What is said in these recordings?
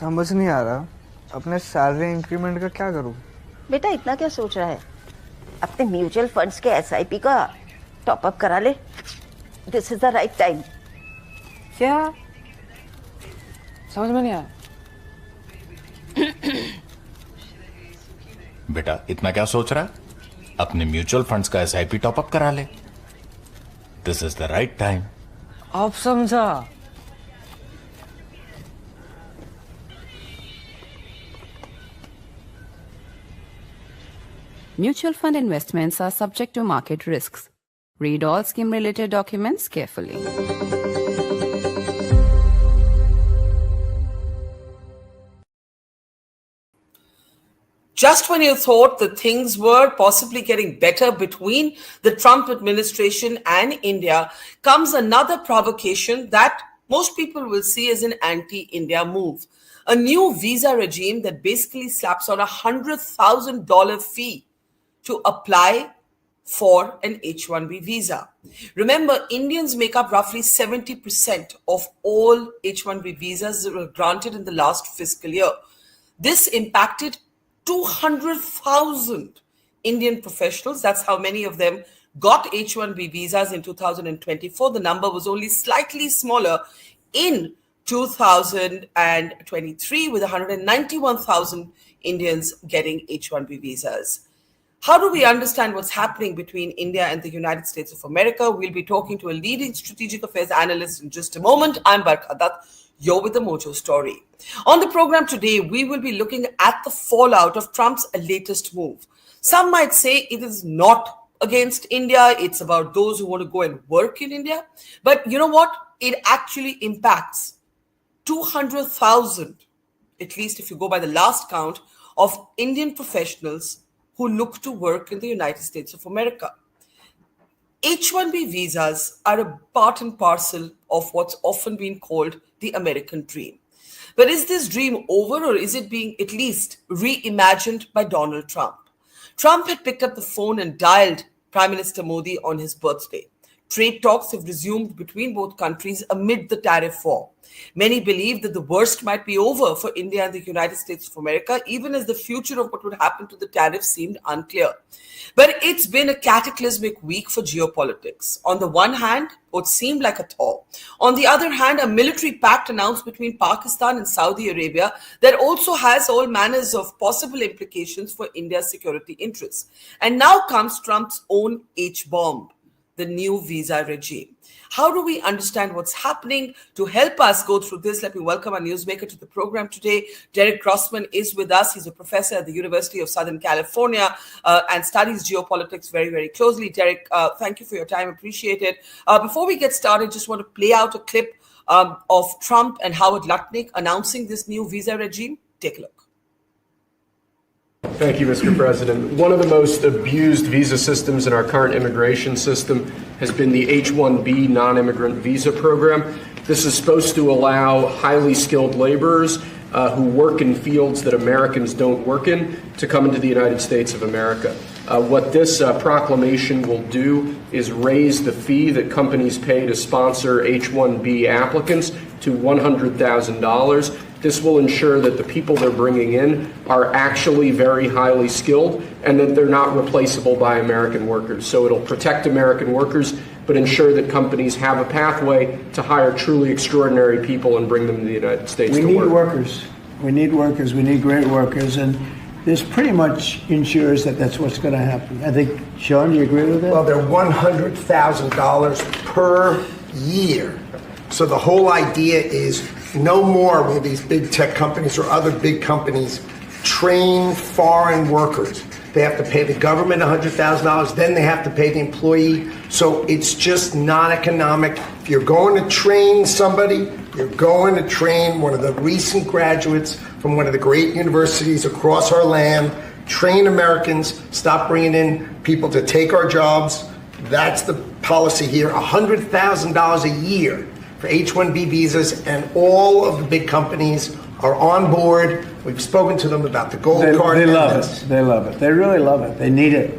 समझ नहीं आ रहा अपने सैलरी इंक्रीमेंट का क्या करूं। बेटा इतना क्या सोच रहा है, अपने म्यूचुअल फंड्स के एसआईपी का टॉप अप करा ले। This is the right time. क्या समझ में नहीं आया? बेटा इतना क्या सोच रहा है, अपने म्यूचुअल फंड्स का एसआईपी टॉपअप करा ले। This is the right time. आप समझा। Mutual fund investments are subject to market risks. Read all scheme-related documents carefully. Just when you thought that things were possibly getting better between the Trump administration and India, comes another provocation that most people will see as an anti-India move. A new visa regime that basically slaps on a $100,000 fee to apply for an H-1B visa. Remember, Indians make up roughly 70% of all H-1B visas that were granted in the last fiscal year. This impacted 200,000 Indian professionals. That's how many of them got H-1B visas in 2024. The number was only slightly smaller in 2023, with 191,000 Indians getting H-1B visas. How do we understand what's happening between India and the United States of America? We'll be talking to a leading strategic affairs analyst in just a moment. I'm Barkha. You're with the Mojo Story. On the program today, we will be looking at the fallout of Trump's latest move. Some might say it is not against India. It's about those who want to go and work in India. But you know what? It actually impacts 200,000, at least if you go by the last count, of Indian professionals who look to work in the United States of America. H-1B visas are a part and parcel of what's often been called the American dream. But is this dream over, or is it being at least reimagined by Donald Trump? Trump had picked up the phone and dialed Prime Minister Modi on his birthday. Trade talks have resumed between both countries amid the tariff war. Many believe that the worst might be over for India and the United States of America, even as the future of what would happen to the tariffs seemed unclear. But it's been a cataclysmic week for geopolitics. On the one hand, what seemed like a thaw. On the other hand, a military pact announced between Pakistan and Saudi Arabia that also has all manners of possible implications for India's security interests. And now comes Trump's own H-bomb, the new visa regime. How do we understand what's happening? To help us go through this, let me welcome our newsmaker to the program today. Derek Grossman is with us. He's a professor at the University of Southern California and studies geopolitics very, very closely. Derek, thank you for your time. Appreciate it. Before we get started, just want to play out a clip of Trump and Howard Lutnick announcing this new visa regime. Take a look. Thank you, Mr. President. One of the most abused visa systems in our current immigration system has been the H-1B non-immigrant visa program. This is supposed to allow highly skilled laborers who work in fields that Americans don't work in to come into the United States of America. What this proclamation will do is raise the fee that companies pay to sponsor H-1B applicants to $100,000. This will ensure that the people they're bringing in are actually very highly skilled and that they're not replaceable by American workers. So it'll protect American workers, but ensure that companies have a pathway to hire truly extraordinary people and bring them to the United States to work. We need workers. We need workers. We need great workers. And this pretty much ensures that that's what's going to happen. I think, Sean, do you agree with that? Well, they're $100,000 per year. So the whole idea is no more will these big tech companies or other big companies train foreign workers. They have to pay the government $100,000, then they have to pay the employee. So it's just not economic. If you're going to train somebody, you're going to train one of the recent graduates from one of the great universities across our land. Train Americans, stop bringing in people to take our jobs. That's the policy here, $100,000 a year for H-1B visas, and all of the big companies are on board. We've spoken to them about the gold card. They love it. They love it. They really love it. They need it.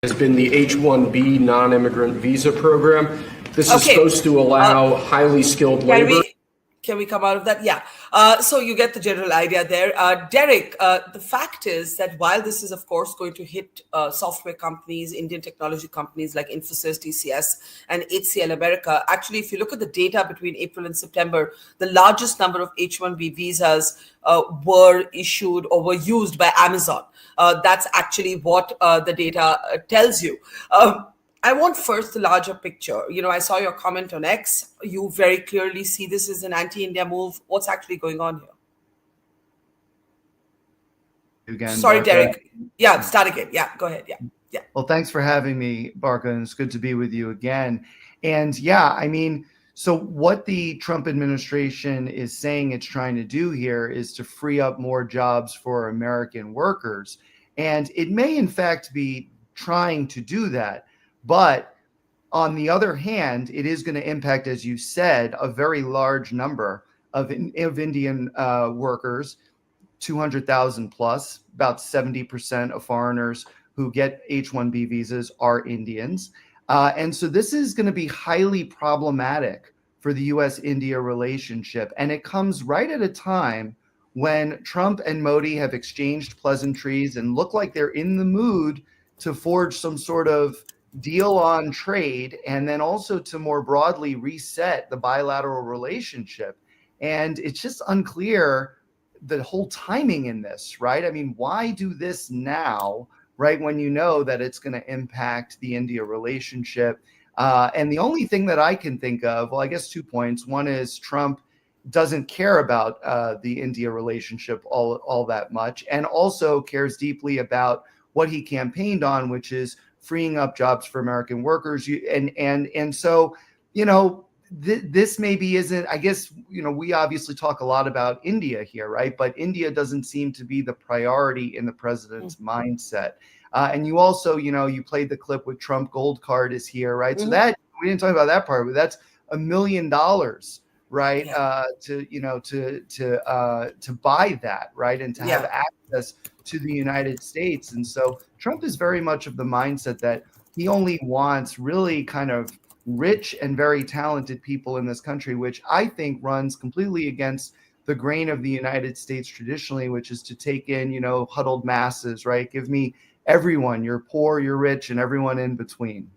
Has been the H-1B non-immigrant visa program. This is supposed to allow highly skilled labor. Can we come out of that? Yeah. So you get the general idea there. Derek, the fact is that while this is, of course, going to hit software companies, Indian technology companies like Infosys, TCS, and HCL America, actually, if you look at the data between April and September, the largest number of H-1B visas were issued or were used by Amazon. That's actually what the data tells you. I want first the larger picture. I saw your comment on X. You very clearly see this as an anti-India move. What's actually going on here? Again, Sorry, Barkha. Derek. Yeah, start again. Yeah, go ahead. Yeah. Well, thanks for having me, Barkha, and it's good to be with you again. And yeah, I mean, so what the Trump administration is saying it's trying to do here is to free up more jobs for American workers. And it may, in fact, be trying to do that. But on the other hand, it is going to impact, as you said, a very large number of Indian workers, 200,000 plus. About 70% of foreigners who get H-1B visas are Indians. And so this is going to be highly problematic for the U.S.-India relationship. And it comes right at a time when Trump and Modi have exchanged pleasantries and look like they're in the mood to forge some sort of deal on trade, and then also to more broadly reset the bilateral relationship. And it's just unclear the whole timing in this, right? I mean, why do this now, right, when you know that it's going to impact the India relationship? And the only thing that I can think of, well, I guess 2 points. One is Trump doesn't care about the India relationship all that much, and also cares deeply about what he campaigned on, which is freeing up jobs for American workers. And so, this maybe isn't, I guess, we obviously talk a lot about India here, right? But India doesn't seem to be the priority in the president's mindset. And you also, you played the clip with Trump Gold Card is here, right? So that, we didn't talk about that part, but that's $1 million, right? Yeah. To buy that, right? And to have access to the United States. And so Trump is very much of the mindset that he only wants really kind of rich and very talented people in this country, which I think runs completely against the grain of the United States traditionally, which is to take in, huddled masses, right? Give me everyone, you're poor, you're rich, and everyone in between.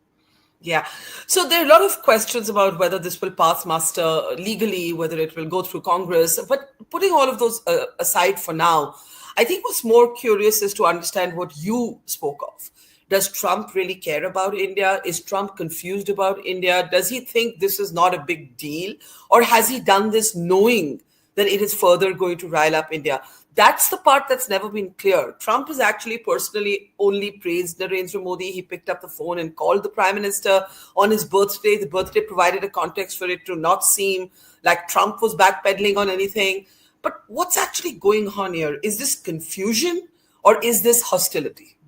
Yeah. So there are a lot of questions about whether this will pass muster legally, whether it will go through Congress. But putting all of those aside for now, I think what's more curious is to understand what you spoke of. Does Trump really care about India? Is Trump confused about India? Does he think this is not a big deal? Or has he done this knowing that it is further going to rile up India? That's the part that's never been clear. Trump has actually personally only praised Narendra Modi. He picked up the phone and called the Prime Minister on his birthday. The birthday provided a context for it to not seem like Trump was backpedaling on anything. But what's actually going on here? Is this confusion or is this hostility?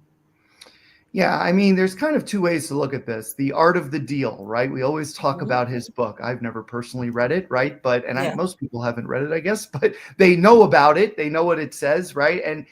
Yeah, I mean, there's kind of two ways to look at this. The Art of the Deal, right? We always talk about his book. I've never personally read it, right? But, most people haven't read it, I guess, but they know about it. They know what it says, right? And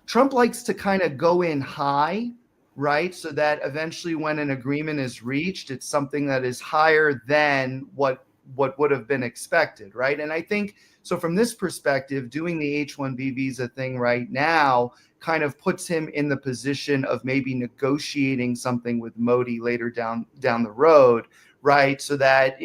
Trump likes to kind of go in high, right? So that eventually when an agreement is reached, it's something that is higher than what would have been expected, right? And I think, so from this perspective, doing the H-1B visa thing right now kind of puts him in the position of maybe negotiating something with Modi later down the road, right? So that,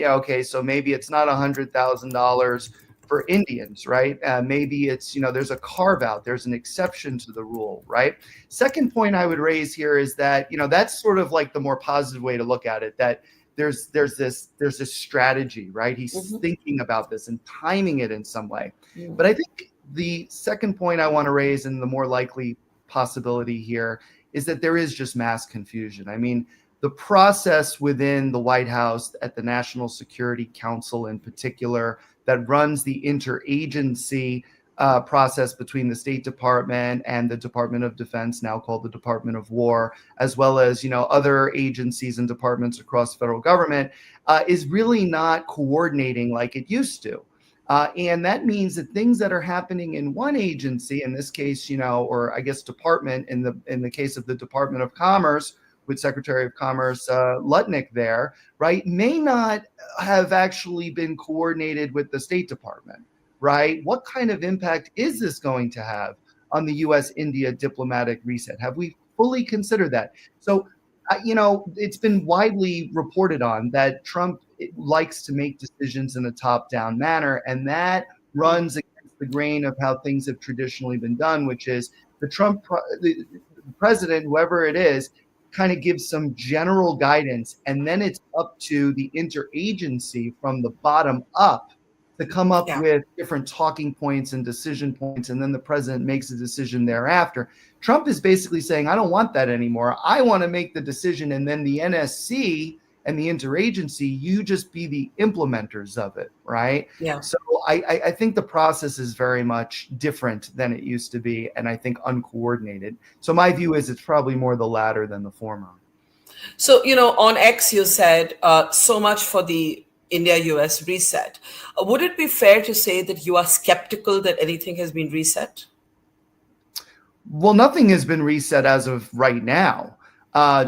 so maybe it's not $100,000 for Indians, right? Maybe it's, there's a carve out, there's an exception to the rule, right? Second point I would raise here is that, that's sort of like the more positive way to look at it, that there's this strategy, right? He's thinking about this and timing it in some way. But I think the second point I want to raise, and the more likely possibility here, is that there is just mass confusion. I mean, the process within the White House, at the National Security Council in particular, that runs the interagency process between the State Department and the Department of Defense, now called the Department of War, as well as other agencies and departments across the federal government, is really not coordinating like it used to. And that means that things that are happening in one agency, in this case, or I guess department, in the case of the Department of Commerce, with Secretary of Commerce Lutnick there, right, may not have actually been coordinated with the State Department, right? What kind of impact is this going to have on the U.S.-India diplomatic reset? Have we fully considered that? So, it's been widely reported on that Trump likes to make decisions in a top-down manner, and that runs against the grain of how things have traditionally been done, which is the president, whoever it is, kind of gives some general guidance, and then it's up to the interagency from the bottom up to come up with different talking points and decision points, and then the president makes a decision thereafter. Trump is basically saying, I don't want that anymore. I want to make the decision, and then the NSC and the interagency, you just be the implementers of it, right? Yeah. So I think the process is very much different than it used to be, and I think uncoordinated. So my view is it's probably more the latter than the former. So, on X, you said so much for the India-US reset. Would it be fair to say that you are skeptical that anything has been reset? Well, nothing has been reset as of right now.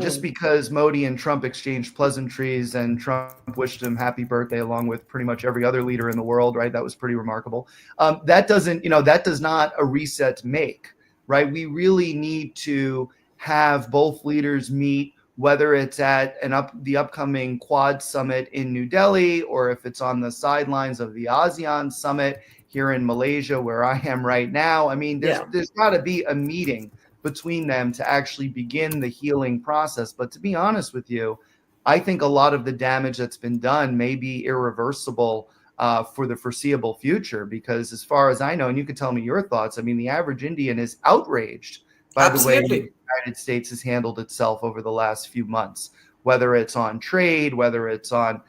Just because Modi and Trump exchanged pleasantries and Trump wished him happy birthday along with pretty much every other leader in the world, right? That was pretty remarkable. That does not a reset make, right? We really need to have both leaders meet, whether it's at the upcoming Quad Summit in New Delhi, or if it's on the sidelines of the ASEAN Summit here in Malaysia, where I am right now. I mean, there's got to be a meeting between them to actually begin the healing process. But to be honest with you, I think a lot of the damage that's been done may be irreversible for the foreseeable future, because as far as I know, and you can tell me your thoughts, I mean, the average Indian is outraged by the way the United States has handled itself over the last few months, whether it's on trade, whether it's on,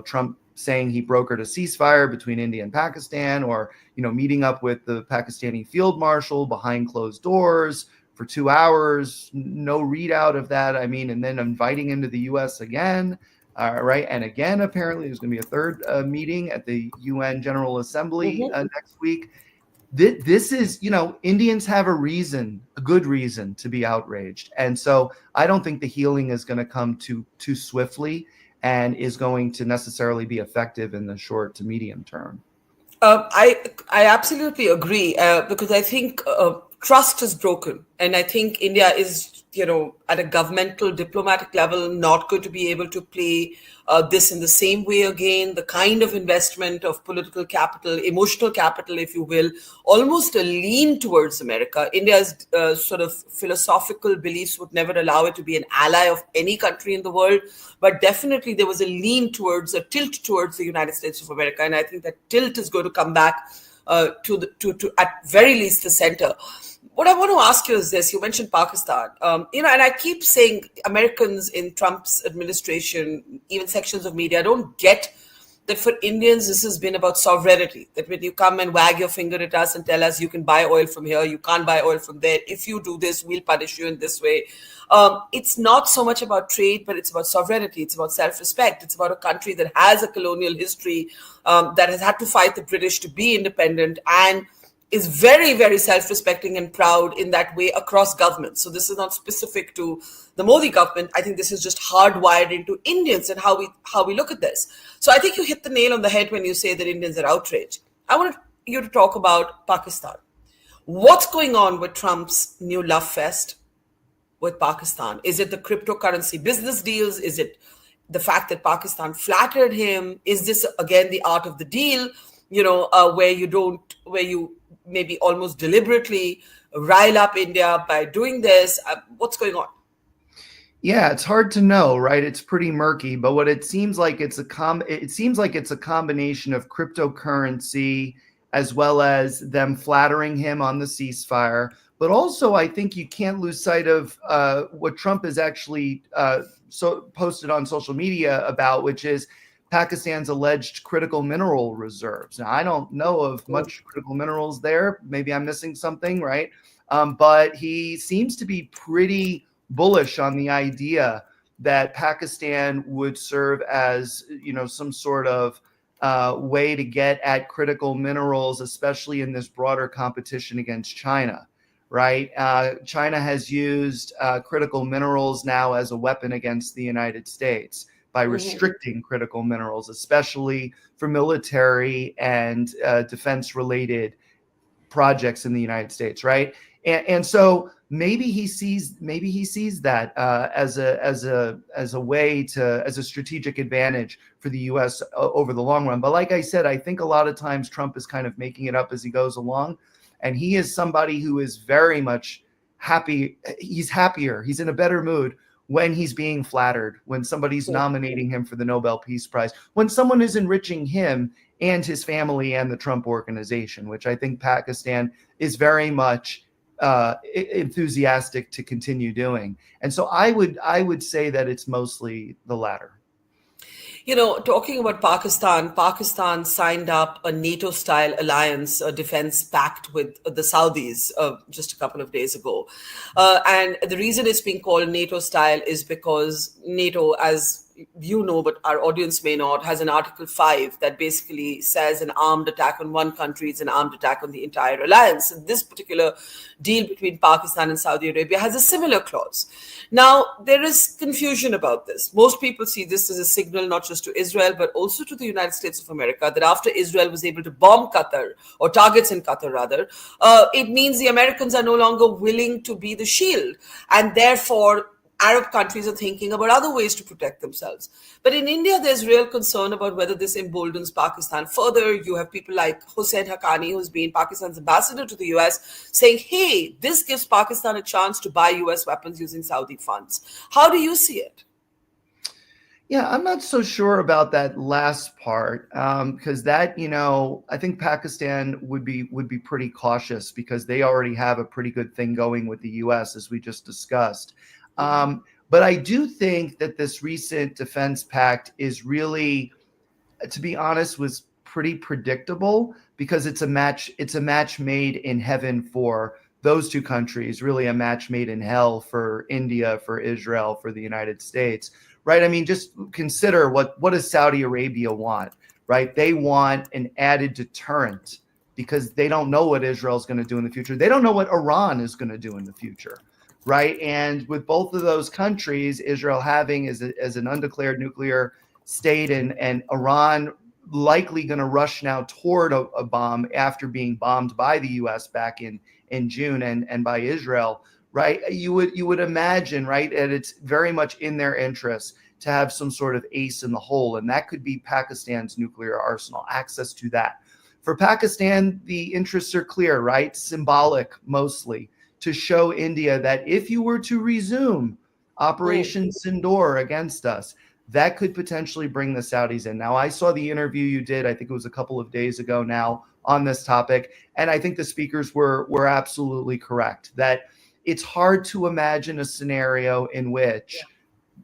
Trump saying he brokered a ceasefire between India and Pakistan, or, meeting up with the Pakistani field marshal behind closed doors for 2 hours, no readout of that. I mean, and then inviting him to the U.S. again, right? And again, apparently there's going to be a third meeting at the UN General Assembly next week. This is, Indians have a good reason to be outraged. And so I don't think the healing is going to come too swiftly and is going to necessarily be effective in the short to medium term. I absolutely agree, because I think trust is broken. And I think India is, at a governmental, diplomatic level, not going to be able to play this in the same way again. The kind of investment of political capital, emotional capital, if you will, almost a lean towards America. India's sort of philosophical beliefs would never allow it to be an ally of any country in the world. But definitely there was a tilt towards the United States of America. And I think that tilt is going to come back to at very least the center. What I want to ask you is this: you mentioned Pakistan, and I keep saying Americans in Trump's administration, even sections of media, don't get that for Indians, this has been about sovereignty. That when you come and wag your finger at us and tell us you can buy oil from here, you can't buy oil from there. If you do this, we'll punish you in this way. It's not so much about trade, but it's about sovereignty. It's about self-respect. It's about a country that has a colonial history, that has had to fight the British to be independent, and is very, very self-respecting and proud in that way across governments. So this is not specific to the Modi government. I think this is just hardwired into Indians and how we look at this. So I think you hit the nail on the head when you say that Indians are outraged. I want you to talk about Pakistan. What's going on with Trump's new love fest with Pakistan? Is it the cryptocurrency business deals? Is it the fact that Pakistan flattered him? Is this, again, the art of the deal, where you maybe almost deliberately rile up India by doing this? What's going on? Yeah, it's hard to know, right? It's pretty murky, but what it seems like it's a combination of cryptocurrency as well as them flattering him on the ceasefire. But also, I think you can't lose sight of what Trump has actually posted on social media about, which is Pakistan's alleged critical mineral reserves. Now, I don't know of much critical minerals there. Maybe I'm missing something, right? But he seems to be pretty bullish on the idea that Pakistan would serve as, some sort of way to get at critical minerals, especially in this broader competition against China, right? China has used critical minerals now as a weapon against the United States by restricting critical minerals, especially for military and defense-related projects in the United States, right? And so maybe he sees that as a way to, as a strategic advantage for the U.S. Over the long run. But like I said, I think a lot of times Trump is kind of making it up as he goes along, and he is somebody who is very much happy. He's happier. He's in a better mood when he's being flattered, when somebody's nominating him for the Nobel Peace Prize, when someone is enriching him and his family and the Trump organization, which I think Pakistan is very much enthusiastic to continue doing. And so I would say that it's mostly the latter. You know, talking about Pakistan, Pakistan signed up a NATO-style alliance, a defense pact with the Saudis just a couple of days ago. And the reason it's being called NATO-style is because NATO, as you know, but our audience may not, has an Article 5 that basically says an armed attack on one country is an armed attack on the entire alliance. And this particular deal between Pakistan and Saudi Arabia has a similar clause. Now, there is confusion about this. Most people see this as a signal not just to Israel, but also to the United States of America, that after Israel was able to bomb Qatar, or targets in Qatar rather, it means the Americans are no longer willing to be the shield. And therefore, Arab countries are thinking about other ways to protect themselves. But in India, there's real concern about whether this emboldens Pakistan further. You have people like Hussein Haqqani, who's been Pakistan's ambassador to the US, saying, hey, this gives Pakistan a chance to buy US weapons using Saudi funds. How do you see it? Yeah, I'm not so sure about that last part, because that, I think Pakistan would be pretty cautious because they already have a pretty good thing going with the US, as we just discussed. But I do think that this recent defense pact is really, to be honest, was pretty predictable because it's a match made in heaven for those two countries, really a match made in hell for India, for Israel, for the United States, right? I mean, just consider what does Saudi Arabia want, right? They want an added deterrent because they don't know what Israel's going to do in the future. They don't know what Iran is going to do in the future. Right. And with both of those countries, Israel having as an undeclared nuclear state and Iran likely going to rush now toward a bomb after being bombed by the U.S. back in June and by Israel. Right. You would imagine. Right. And it's very much in their interest to have some sort of ace in the hole. And that could be Pakistan's nuclear arsenal, access to that. For Pakistan, the interests are clear. Right. Symbolic mostly, to show India that if you were to resume Operation Sindoor against us, that could potentially bring the Saudis in. Now, I saw the interview you did, I think it was a couple of days ago now, on this topic, and I think the speakers were absolutely correct that it's hard to imagine a scenario in which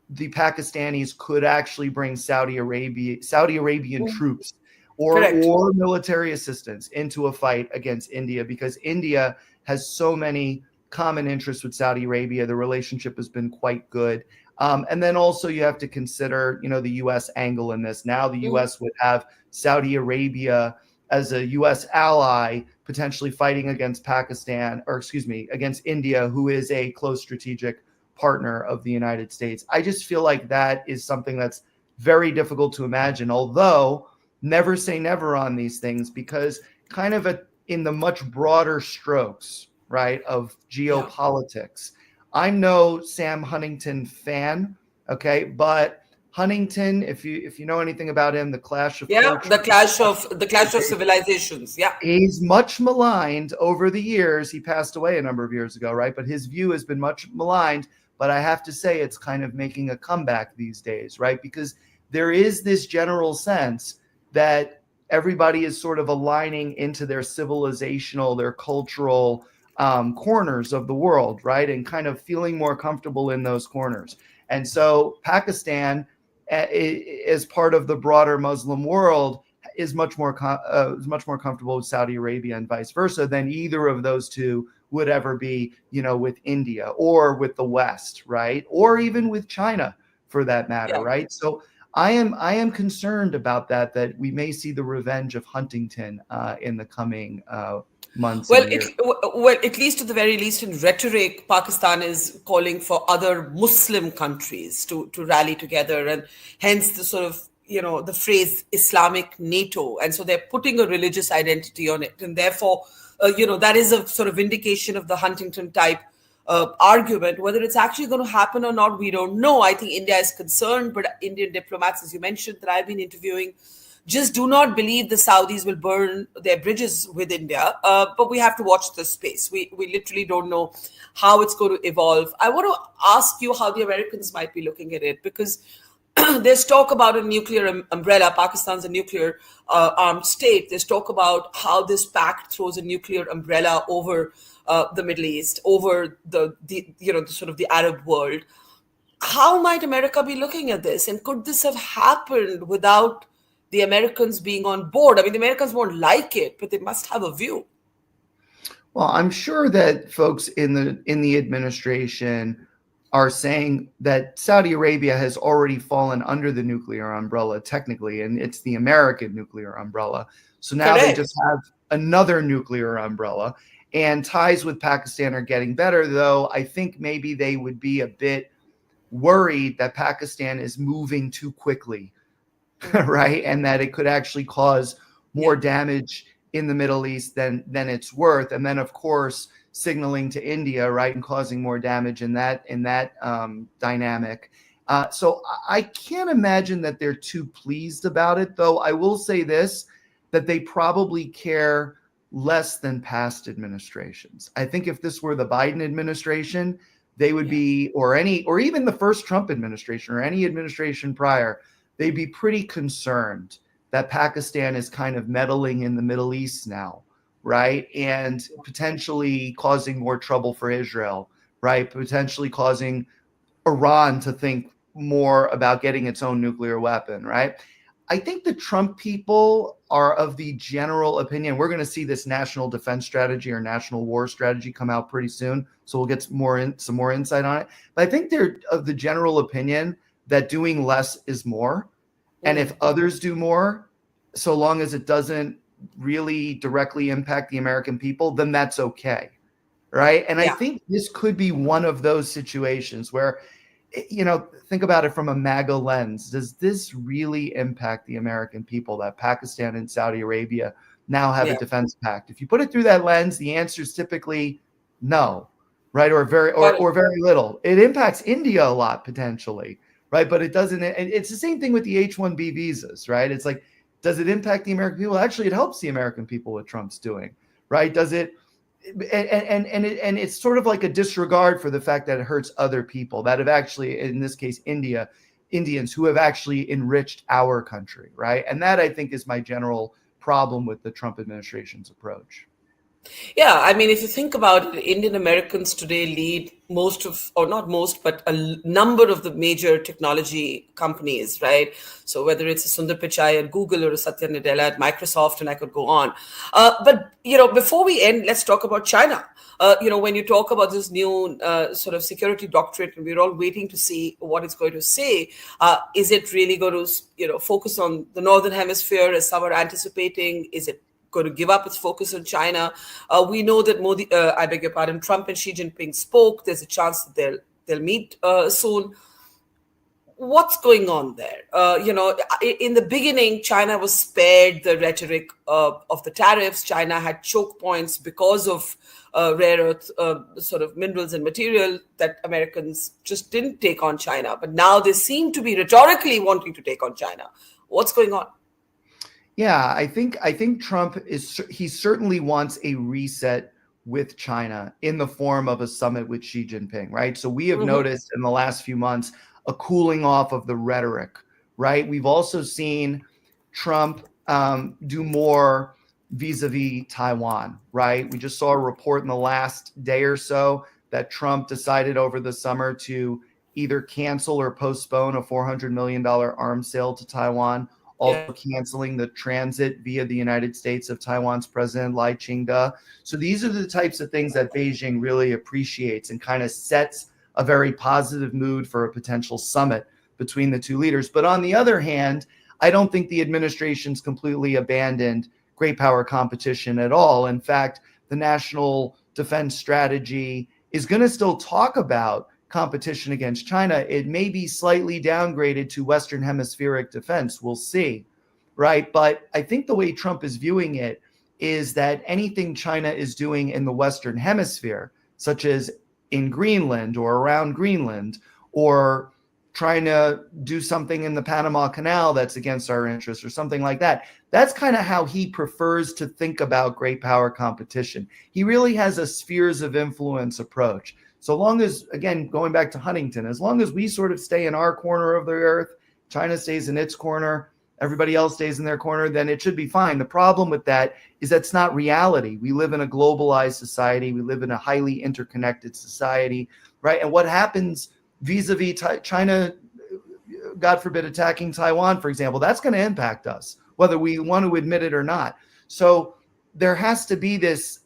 the Pakistanis could actually bring Saudi Arabian troops or military assistance into a fight against India, because India has so many common interests with Saudi Arabia. The relationship has been quite good. And then also you have to consider, the U.S. angle in this. Now the U.S. would have Saudi Arabia as a U.S. ally potentially fighting against against India, who is a close strategic partner of the United States. I just feel like that is something that's very difficult to imagine, although never say never on these things, because kind of in the much broader strokes, right, of geopolitics. I'm no Sam Huntington fan, okay, but Huntington, if you know anything about him, the clash of the clash of civilizations, he's much maligned over the years. He passed away a number of years ago, right? But his view has been much maligned. But I have to say, it's kind of making a comeback these days, right? Because there is this general sense that everybody is sort of aligning into their civilizational, their cultural corners of the world, right? And kind of feeling more comfortable in those corners. And so Pakistan, as part of the broader Muslim world, is much more comfortable with Saudi Arabia and vice versa than either of those two would ever be, with India or with the West, right? Or even with China, for that matter, right? So I am concerned about that we may see the revenge of Huntington in the coming months Well, and years. well, at least at the very least in rhetoric, Pakistan is calling for other Muslim countries to rally together, and hence the sort of, the phrase Islamic NATO. And so they're putting a religious identity on it. And therefore, that is a sort of indication of the Huntington type argument. Whether it's actually going to happen or not, we don't know. I think India is concerned, but Indian diplomats, as you mentioned, that I've been interviewing, just do not believe the Saudis will burn their bridges with India. But we have to watch this space. We literally don't know how it's going to evolve. I want to ask you how the Americans might be looking at it, because there's talk about a nuclear umbrella. Pakistan's a nuclear armed state. There's talk about how this pact throws a nuclear umbrella over the Middle East, over the sort of the Arab world. How might America be looking at this? And could this have happened without the Americans being on board? I mean, the Americans won't like it, but they must have a view. Well, I'm sure that folks in the administration are saying that Saudi Arabia has already fallen under the nuclear umbrella technically, and it's the American nuclear umbrella. So now they just have another nuclear umbrella, and ties with Pakistan are getting better, though I think maybe they would be a bit worried that Pakistan is moving too quickly, right? And that it could actually cause more damage in the Middle East than it's worth. And then, of course, signaling to India, right, and causing more damage in that dynamic. So I can't imagine that they're too pleased about it, though I will say this, that they probably care less than past administrations. I think if this were the Biden administration, they would be, or even the first Trump administration or any administration prior, they'd be pretty concerned that Pakistan is kind of meddling in the Middle East now, right? And potentially causing more trouble for Israel, right? Potentially causing Iran to think more about getting its own nuclear weapon, right? I think the Trump people are of the general opinion, we're going to see this national defense strategy or national war strategy come out pretty soon. So we'll get some more insight on it. But I think they're of the general opinion that doing less is more. And if others do more, so long as it doesn't really directly impact the American people, then that's okay, right? And I think this could be one of those situations where, think about it from a MAGA lens. Does this really impact the American people that Pakistan and Saudi Arabia now have a defense pact? If you put it through that lens, the answer is typically no, right? Or very little. It impacts India a lot potentially, right? But it doesn't. And it's the same thing with the H-1B visas, right? It's like, does it impact the American people? Actually, it helps the American people what Trump's doing, right? Does it? And it's sort of like a disregard for the fact that it hurts other people that have actually, in this case, Indians who have actually enriched our country, right? And that, I think, is my general problem with the Trump administration's approach. Yeah, I mean, if you think about it, Indian Americans today lead most of, or not most, but a number of the major technology companies, right? So whether it's a Sundar Pichai at Google or a Satya Nadella at Microsoft, and I could go on. But, before we end, let's talk about China. When you talk about this new sort of security doctrine, and we're all waiting to see what it's going to say, is it really going to, focus on the Northern Hemisphere as some are anticipating? Is it going to give up its focus on China? We know that Trump and Xi Jinping spoke. There's a chance that they'll meet soon. What's going on there? In the beginning, China was spared the rhetoric of the tariffs. China had choke points because of rare earth sort of minerals and material that Americans just didn't take on China. But now they seem to be rhetorically wanting to take on China. What's going on? Yeah, I think Trump he certainly wants a reset with China in the form of a summit with Xi Jinping, right? So we have noticed in the last few months a cooling off of the rhetoric, right? We've also seen Trump do more vis-a-vis Taiwan, right? We just saw a report in the last day or so that Trump decided over the summer to either cancel or postpone a $400 million arms sale to Taiwan, also canceling the transit via the United States of Taiwan's president, Lai Ching-te. So these are the types of things that Beijing really appreciates and kind of sets a very positive mood for a potential summit between the two leaders. But on the other hand, I don't think the administration's completely abandoned great power competition at all. In fact, the national defense strategy is going to still talk about competition against China. It may be slightly downgraded to Western hemispheric defense. We'll see, right? But I think the way Trump is viewing it is that anything China is doing in the Western hemisphere, such as in Greenland or around Greenland, or trying to do something in the Panama Canal that's against our interests or something like that, that's kind of how he prefers to think about great power competition. He really has a spheres of influence approach. So long as, again, going back to Huntington, as long as we sort of stay in our corner of the earth, China stays in its corner, everybody else stays in their corner, then it should be fine. The problem with that is that's not reality. We live in a globalized society. We live in a highly interconnected society, right? And what happens vis-a-vis China, God forbid, attacking Taiwan, for example, that's going to impact us, whether we want to admit it or not. So there has to be this,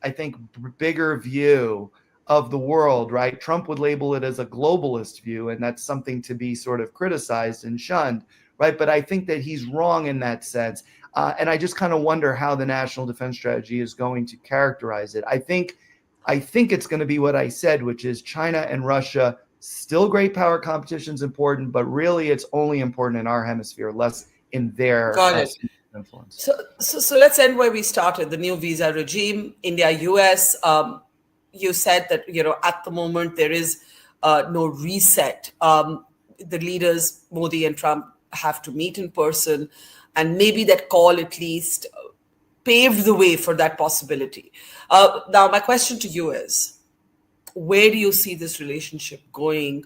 I think, bigger view of the world, right? Trump would label it as a globalist view, and that's something to be sort of criticized and shunned, right? But I think that he's wrong in that sense. And I just kind of wonder how the national defense strategy is going to characterize it. I think it's going to be what I said, which is China and Russia, still great power competition is important, but really it's only important in our hemisphere, less in their influence. So let's end where we started, the new visa regime, India, US. You said that, at the moment there is no reset. The leaders, Modi and Trump, have to meet in person, and maybe that call at least paved the way for that possibility. Now, my question to you is, where do you see this relationship going,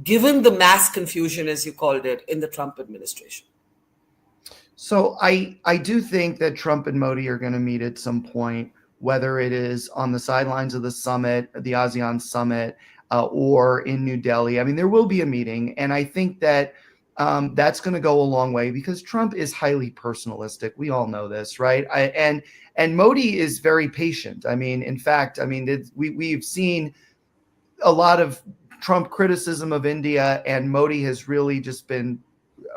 given the mass confusion, as you called it, in the Trump administration? So I do think that Trump and Modi are going to meet at some point, whether it is on the sidelines of the summit, the ASEAN summit, or in New Delhi. I mean, there will be a meeting, and I think that that's going to go a long way because Trump is highly personalistic. We all know this, right? And Modi is very patient. I mean, in fact, we've seen a lot of Trump criticism of India, and Modi has really just been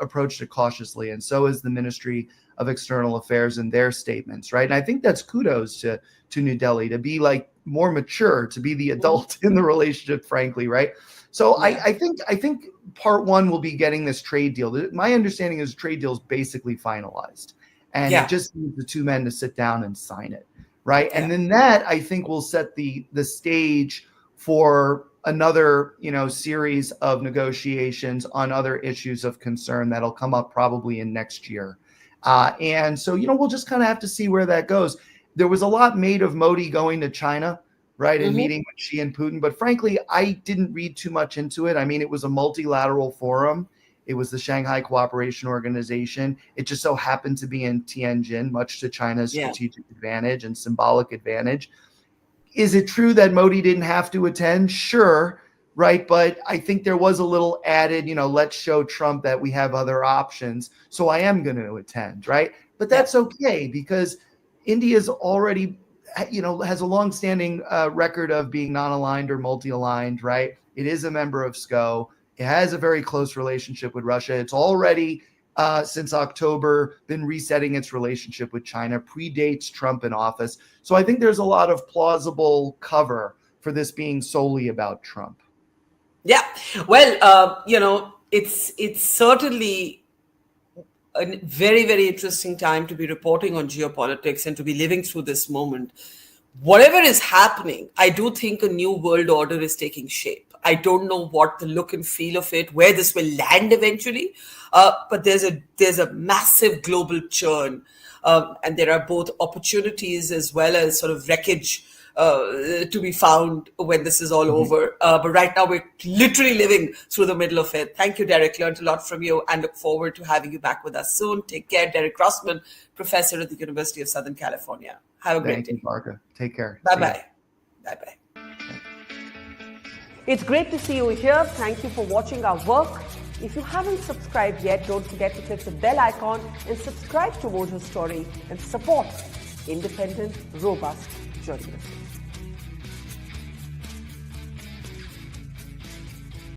approached it cautiously, and so is the Ministry of External Affairs in their statements, right? And I think that's kudos to New Delhi to be like more mature, to be the adult in the relationship, frankly, right? So I think part one will be getting this trade deal. My understanding is the trade deal is basically finalized, and it just needs the two men to sit down and sign it, right? And then that, I think, will set the stage for another, series of negotiations on other issues of concern that'll come up probably in next year. And so, we'll just kind of have to see where that goes. There was a lot made of Modi going to China, right, and meeting with Xi and Putin. But frankly, I didn't read too much into it. I mean, it was a multilateral forum. It was the Shanghai Cooperation Organization. It just so happened to be in Tianjin, much to China's strategic advantage and symbolic advantage. Is it true that Modi didn't have to attend? Sure, right? But I think there was a little added, let's show Trump that we have other options. So I am going to attend, right? But that's okay because India's already, has a longstanding record of being non-aligned or multi-aligned, right? It is a member of SCO. It has a very close relationship with Russia. It's already, since October, been resetting its relationship with China, predates Trump in office. So I think there's a lot of plausible cover for this being solely about Trump. Yeah, well, it's certainly a very, very interesting time to be reporting on geopolitics and to be living through this moment. Whatever is happening, I do think a new world order is taking shape. I don't know what the look and feel of it, where this will land eventually, but there's a massive global churn, and there are both opportunities as well as sort of wreckage to be found when this is all over. But right now, we're literally living through the middle of it. Thank you, Derek. Learned a lot from you and look forward to having you back with us soon. Take care. Derek Rossman, professor at the University of Southern California. Have a great day. Thank you, Barkha. Take care. Bye-bye. Bye-bye. It's great to see you here. Thank you for watching our work. If you haven't subscribed yet, don't forget to click the bell icon and subscribe to Mojo Story and support independent, robust journalism.